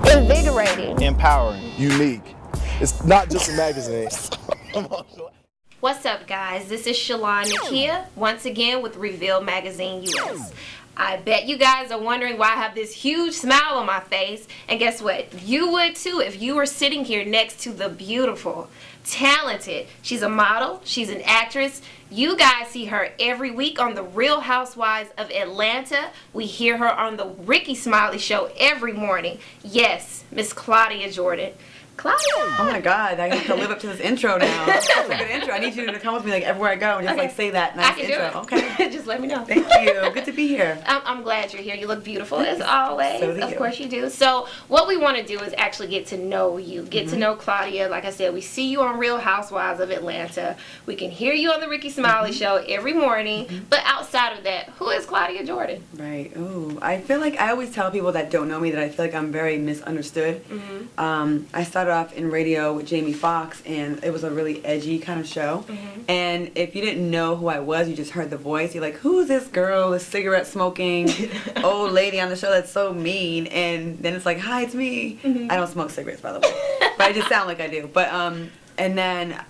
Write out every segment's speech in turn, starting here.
invigorating, empowering, unique. It's not just a magazine. What's up, guys? This is Shalon Nikea, once again with ReVeal Magazine US. I bet you guys are wondering why I have this huge smile on my face, and guess what? You would too if you were sitting here next to the beautiful, talented, she's a model, she's an actress. You guys see her every week on the Real Housewives of Atlanta. We hear her on the Ricky Smiley Show every morning. Yes, Miss Claudia Jordan. Claudia! Oh my God, I have to live up to this intro now. That's such a good intro. I need you to come with me like everywhere I go and just like say that nice intro. Okay. Just let me know. Thank you. Good to be here. I'm glad you're here. You look beautiful as always. So do you. Of course you do. So what we want to do is actually get to know you. Get to know Claudia. Like I said, we see you on Real Housewives of Atlanta. We can hear you on the Ricky Smiley Show every morning. But outside of that, who is Claudia Jordan? Right. Ooh, I feel like I always tell people that don't know me that I feel like I'm very misunderstood. I started off in radio with Jamie Foxx, and it was a really edgy kind of show. And if you didn't know who I was, you just heard the voice, you're like, who's this girl, this cigarette smoking old lady on the show that's so mean? And then it's like, hi, it's me. I don't smoke cigarettes, by the way, but I just sound like I do. But and then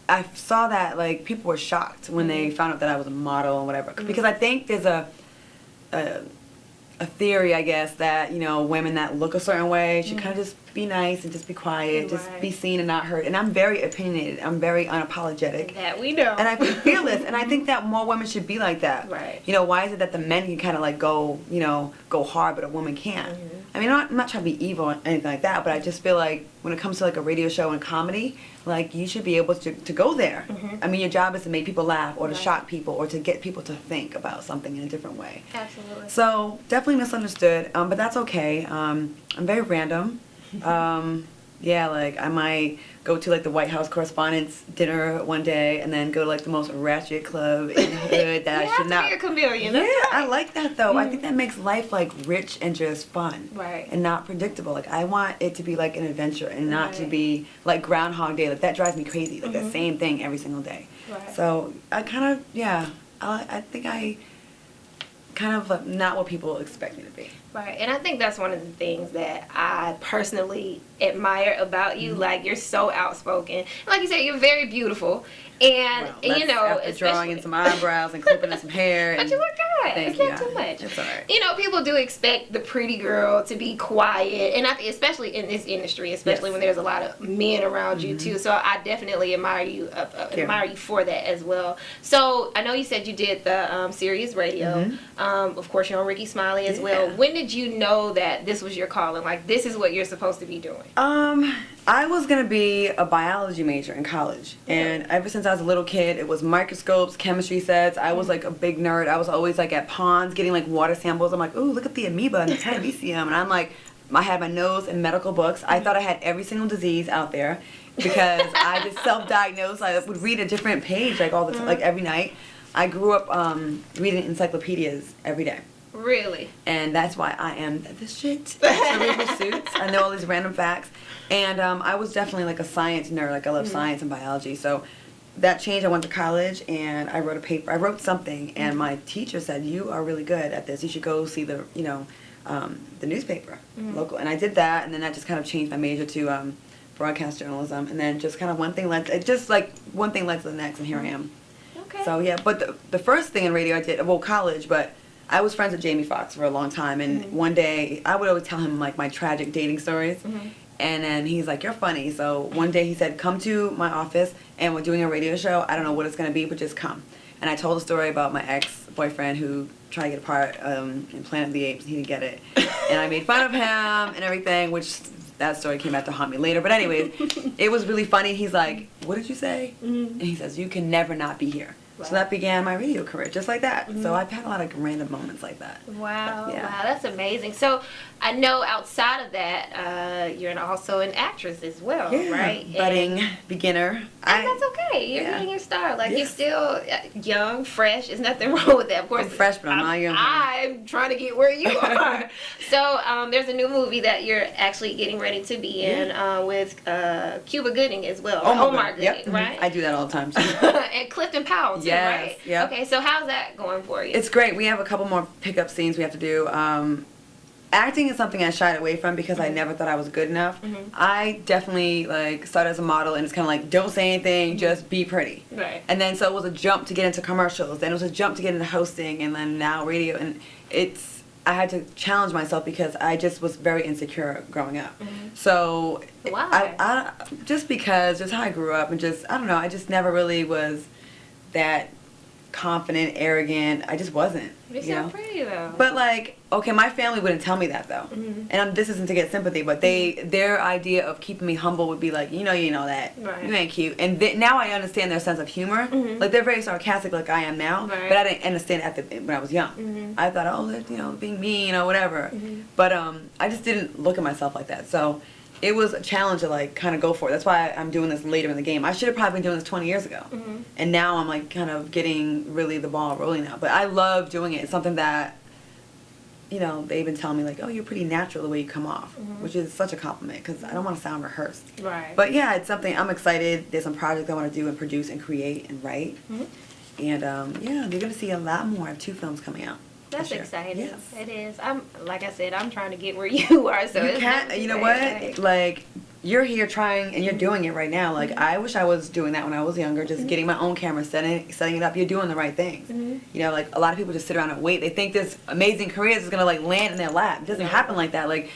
I saw that like people were shocked when they found out that I was a model and whatever, because I think there's a theory, I guess, that, you know, women that look a certain way should kind of just be nice and just be quiet, just be seen and not heard. And I'm very opinionated. I'm very unapologetic. That we know. And I feel this, and I think that more women should be like that. Right. You know, why is it that the men can kind of like go hard, but a woman can't? I mean, I'm not trying to be evil or anything like that, but I just feel like when it comes to like a radio show and comedy, like you should be able to go there. I mean, your job is to make people laugh or to shock people or to get people to think about something in a different way. Absolutely. So definitely misunderstood, but that's okay. I'm very random. Yeah, like I might go to like the White House Correspondents' dinner one day and then go to like the most ratchet club in the hood that I should not. You have to be a chameleon. Yeah, I like that though. I think that makes life like rich and just fun. Right. And not predictable. Like I want it to be like an adventure and not to be like Groundhog Day. Like that drives me crazy. Like the same thing every single day. Right. So I kind of, I think I kind of not what people expect me to be. Right, and I think that's one of the things that I personally admire about you. Like, you're so outspoken. Like you said, you're very beautiful. And, you know, after drawing in some eyebrows and clipping in some hair. But you look good. Thank It's you. not too much. It's all right. You know, people do expect the pretty girl to be quiet. And I think especially in this industry, especially when there's a lot of men around you, too. So I definitely admire you for that as well. So I know you said you did the Sirius Radio. Of course, you're on Ricky Smiley as well. When did you know that this was your calling? Like, this is what you're supposed to be doing? I was going to be a biology major in college. And ever since I was a little kid, it was microscopes, chemistry sets. I was like a big nerd. I was always like at ponds getting like water samples. I'm like, ooh, look at the amoeba and the paramecium. And I'm like, I had my nose in medical books. I thought I had every single disease out there because I just self-diagnosed. I would read a different page like all the time, like every night. I grew up reading encyclopedias every day. Really? And that's why I am this shit. Cerebral Pursuits. I know all these random facts. And I was definitely like a science nerd. Like I love science and biology. So that changed. I went to college and I wrote a paper. I wrote something and my teacher said, you are really good at this. You should go see the, the newspaper, local. And I did that, and then that just kind of changed my major to broadcast journalism. And then just kind of one thing led to the next, and here I am. Okay. So yeah, but the first thing in radio I did, well, college, but I was friends with Jamie Foxx for a long time, and one day I would always tell him like my tragic dating stories, and then he's like, you're funny. So one day he said, come to my office and we're doing a radio show. I don't know what it's going to be, but just come. And I told a story about my ex-boyfriend who tried to get a part in Planet of the Apes, and he didn't get it. And I made fun of him and everything, which that story came back to haunt me later. But anyways, it was really funny. He's like, what did you say? And he says, you can never not be here. Wow. So that began my radio career, just like that. So I've had a lot of random moments like that. Wow, wow, that's amazing. So I know outside of that, you're also an actress as well, right? Budding beginner. And that's okay. You're getting your start. Like, you're still young, fresh. There's nothing wrong with that. Of course, I'm fresh, but I'm not young. I'm trying to get where you are. So there's a new movie that you're actually getting ready to be in with Cuba Gooding as well. Omar Gooding, right? I do that all the time, too. And Clifton Powell, too, right? Yeah. Okay, so how's that going for you? It's great. We have a couple more pickup scenes we have to do. acting is something I shied away from because I never thought I was good enough. I definitely like started as a model, and it's kind of like, don't say anything, just be pretty. Right. And then so it was a jump to get into commercials, then it was a jump to get into hosting, and then now radio, and I had to challenge myself because I just was very insecure growing up. So why? I just because just how I grew up, and just I don't know, I just never really was that confident, arrogant. I just wasn't. You're so pretty though. But like, okay, my family wouldn't tell me that though, and this isn't to get sympathy, but their idea of keeping me humble would be like, you know that, you ain't cute, and now I understand their sense of humor. Like they're very sarcastic, like I am now, but I didn't understand when I was young. I thought, oh, they're being mean or whatever, but I just didn't look at myself like that. So it was a challenge to like kind of go for it. That's why I'm doing this later in the game. I should have probably been doing this 20 years ago, and now I'm like kind of getting really the ball rolling now. But I love doing it. It's something that they even tell me like, oh, you're pretty natural the way you come off, which is such a compliment because I don't want to sound rehearsed. Right. But yeah, it's something I'm excited. There's some projects I want to do and produce and create and write, and yeah, you're gonna see a lot more. I have 2 films coming out. That's this year. exciting. Yes. It is. Like I said, I'm trying to get where you are. So You can't. You know what? Exciting. Like you're here trying and you're doing it right now. Like I wish I was doing that when I was younger. Just getting my own camera, setting it up. You're doing the right things. Like a lot of people just sit around and wait. They think this amazing career is gonna like land in their lap. It doesn't happen like that. Like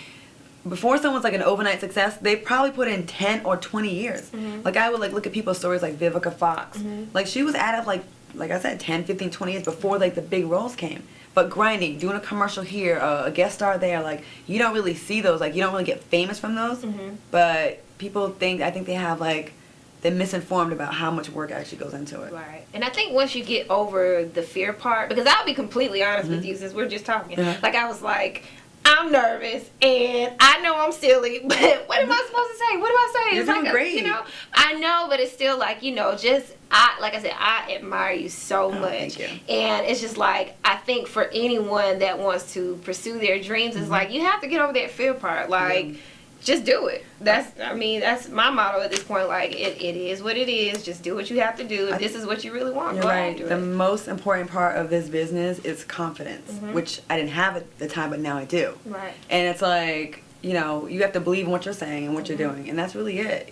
before someone's like an overnight success, they probably put in 10 or 20 years. Like I would like look at people's stories like Vivica Fox. Like she was at it like I said, 10, 15, 20 years before like the big roles came. But grinding, doing a commercial here, a guest star there, like you don't really see those. Like you don't really get famous from those. But people I think they have like, they're misinformed about how much work actually goes into it. Right. And I think once you get over the fear part, because I'll be completely honest with you since we're just talking. Like I was like, I'm nervous and I know I'm silly, but what am I supposed to say? What do I say? You're It's doing like great. I know, but it's still like, like I said, I admire you so much. Thank you. And it's just like, I think for anyone that wants to pursue their dreams, it's like, you have to get over that fear part. Like, just do it. That's my motto at this point. Like, it is what it is. Just do what you have to do. If this is what you really want, You're go right. ahead and do The it. most important part of this business is confidence, which I didn't have at the time, but now I do. Right. And it's like, you have to believe in what you're saying and what you're doing, and that's really it.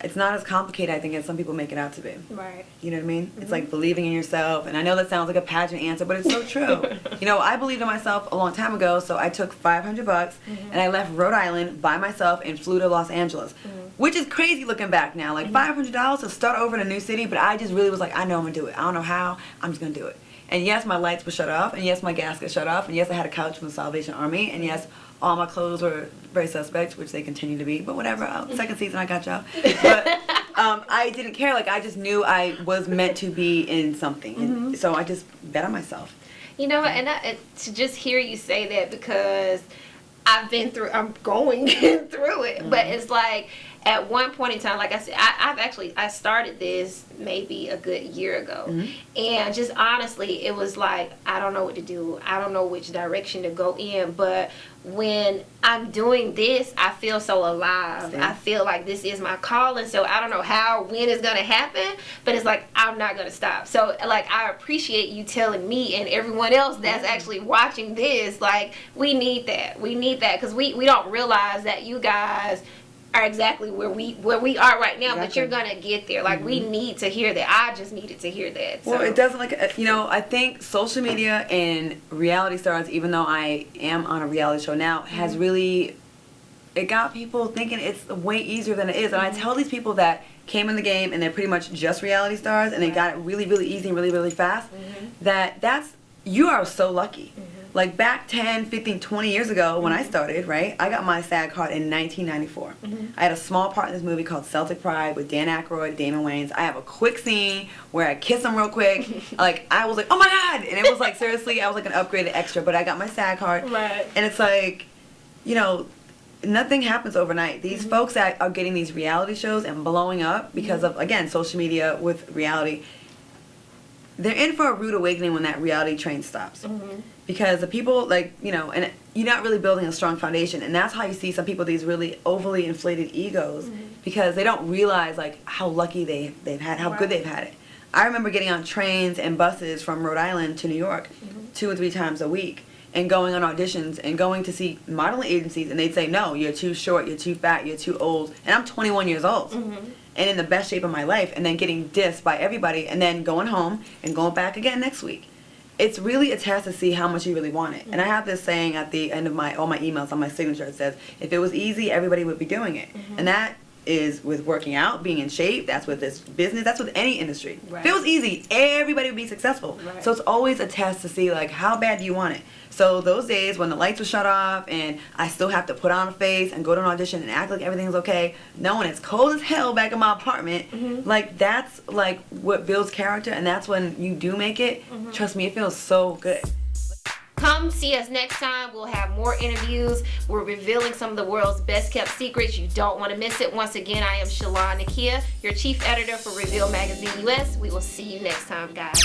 It's not as complicated, I think, as some people make it out to be. Right. You know what I mean? It's like believing in yourself, and I know that sounds like a pageant answer, but it's so true. I believed in myself a long time ago, so I took $500 and I left Rhode Island by myself and flew to Los Angeles, which is crazy looking back now. Like $500 to start over in a new city, but I just really was like, I know I'm gonna do it. I don't know how, I'm just gonna do it. And yes, my lights were shut off, and yes, my gas got shut off, and yes, I had a couch from the Salvation Army, and yes, all my clothes were very suspect, which they continue to be, but whatever. Second season, I got y'all. But I didn't care. Like, I just knew I was meant to be in something, and so I just bet on myself. And to just hear you say that, because I'm going through it, but it's like, at one point in time, like I said, I started this maybe a good year ago, and just honestly, it was like, I don't know what to do. I don't know which direction to go in, but when I'm doing this, I feel so alive. Same. I feel like this is my calling, so I don't know when it's going to happen, but it's like, I'm not going to stop. So, like, I appreciate you telling me and everyone else that's actually watching this, like, we need that. We need that, because we don't realize that you guys are exactly where we are right now, but you're gonna get there. Like, we need to hear that. I just needed to hear that. Well, it doesn't, like, I think social media and reality stars, even though I am on a reality show now, has really, it got people thinking it's way easier than it is. And I tell these people that came in the game and they're pretty much just reality stars and they got it really, really easy and really, really fast, you are so lucky. Like back 10, 15, 20 years ago when I started, right, I got my SAG card in 1994. I had a small part in this movie called Celtic Pride with Dan Aykroyd, Damon Wayans. I have a quick scene where I kiss him real quick. Like, I was like, oh my God! And it was like, seriously, I was like an upgraded extra, but I got my SAG card. Right. And it's like, nothing happens overnight. These folks that are getting these reality shows and blowing up because of, again, social media with reality, they're in for a rude awakening when that reality train stops. Because the people, like, and you're not really building a strong foundation. And that's how you see some people, these really overly inflated egos, because they don't realize, like, how lucky they've had, how good they've had it. I remember getting on trains and buses from Rhode Island to New York 2 or 3 times a week. and going on auditions and going to see modeling agencies, and they'd say, no, you're too short, you're too fat, you're too old. And I'm 21 years old and in the best shape of my life, and then getting dissed by everybody and then going home and going back again next week. It's really a test to see how much you really want it. And I have this saying at the end of all my emails on my signature. It says, if it was easy, everybody would be doing it. And that is with working out, being in shape. That's with this business. That's with any industry. Right. If it was easy, everybody would be successful. Right. So it's always a test to see, like, how bad do you want it? So those days when the lights were shut off and I still have to put on a face and go to an audition and act like everything's okay, knowing it's cold as hell back in my apartment, like, that's like what builds character, and that's when you do make it. Trust me, it feels so good. Come see us next time. We'll have more interviews. We're revealing some of the world's best kept secrets. You don't want to miss it. Once again, I am Shalon Nikea, your chief editor for ReVeal Magazine US. We will see you next time, guys.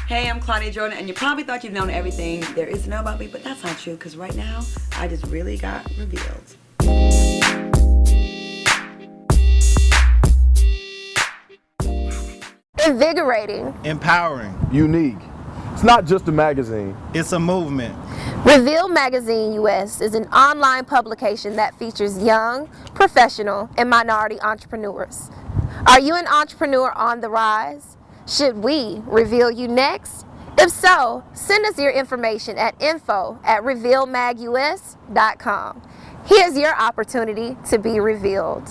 Hey, I'm Claudia Jordan, and you probably thought you'd known everything there is to know about me, but that's not true, because right now, I just really got revealed. Invigorating. Empowering. Unique. It's not just a magazine. It's a movement. ReVeal Magazine US is an online publication that features young, professional, and minority entrepreneurs. Are you an entrepreneur on the rise? Should we reveal you next? If so, send us your information at info@revealmagus.com. Here's your opportunity to be revealed.